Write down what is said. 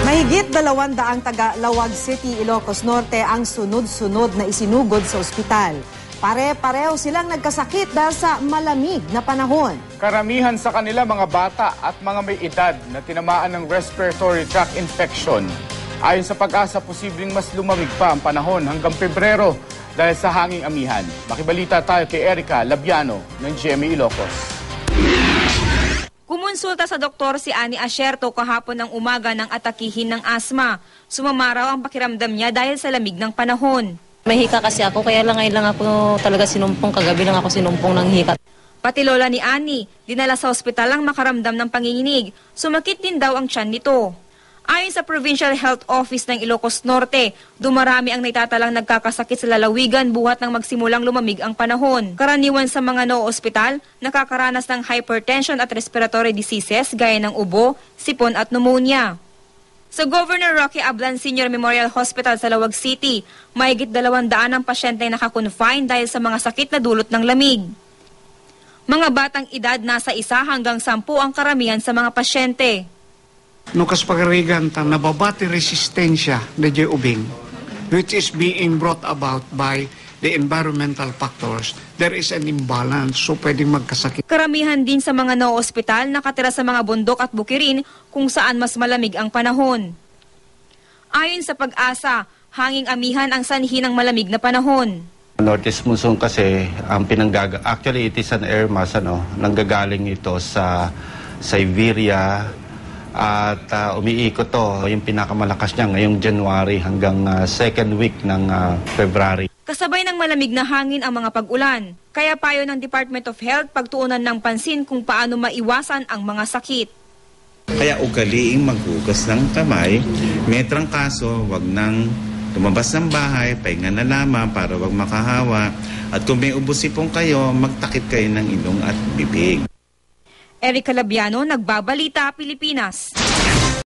Mahigit 200 taga Lawag City, Ilocos Norte ang sunod-sunod na isinugod sa ospital. Pare-pareho silang nagkasakit dahil sa malamig na panahon. Karamihan sa kanila mga bata at mga may edad na tinamaan ng respiratory tract infection. Ayon sa Pag-asa, posibleng mas lumamig pa ang panahon hanggang Pebrero dahil sa hanging amihan. Makibalita tayo kay Erica Labiano ng GMA Ilocos. Kumonsulta sa doktor si Ani Asierto kahapon ng umaga ng atakihin ng asma. Sumama raw ang pakiramdam niya dahil sa lamig ng panahon. May hika kasi ako, kaya lang ngayon lang ako talaga sinumpong. Kagabi lang ako sinumpong ng hika. Pati lola ni Ani, dinala sa ospital ang makaramdam ng panginginig. Sumakit din daw ang tiyan nito. Ayon sa Provincial Health Office ng Ilocos Norte, dumarami ang naitatalang nagkakasakit sa lalawigan buhat ng magsimulang lumamig ang panahon. Karaniwan sa mga no-ospital, nakakaranas ng hypertension at respiratory diseases gaya ng ubo, sipon at pneumonia. Sa Governor Roque Ablan Senior Memorial Hospital sa Lawag City, mahigit 200 ang pasyente nakakonfine dahil sa mga sakit na dulot ng lamig. Mga batang edad nasa 1 hanggang 10 ang karamihan sa mga pasyente. No kaspagarigan ta nababati resistensya na ubing, which is being brought about by the environmental factors. There is an imbalance, so pwedeng magkasakit. Karamihan din sa mga no-ospital nakatira sa mga bundok at bukirin kung saan mas malamig ang panahon. Ayon sa Pag-asa, hanging amihan ang sanhi ng malamig na panahon. Northeast monsoon kasi ang actually it is an air mass, nanggagaling ito sa Siberia. At umiikot to, yung pinakamalakas niya ngayong January hanggang second week ng February. Kasabay ng malamig na hangin ang mga pag-ulan. Kaya payo ng Department of Health pagtuunan ng pansin kung paano maiwasan ang mga sakit. Kaya ugaliing maghugas ng kamay, may trangkaso, wag nang lumabas ng bahay, pahinga na lamang para wag makahawa. At kung may ubusipong kayo, magtakip kayo ng ilong at bibig. Erica Labiano, Nagbabalita, Pilipinas.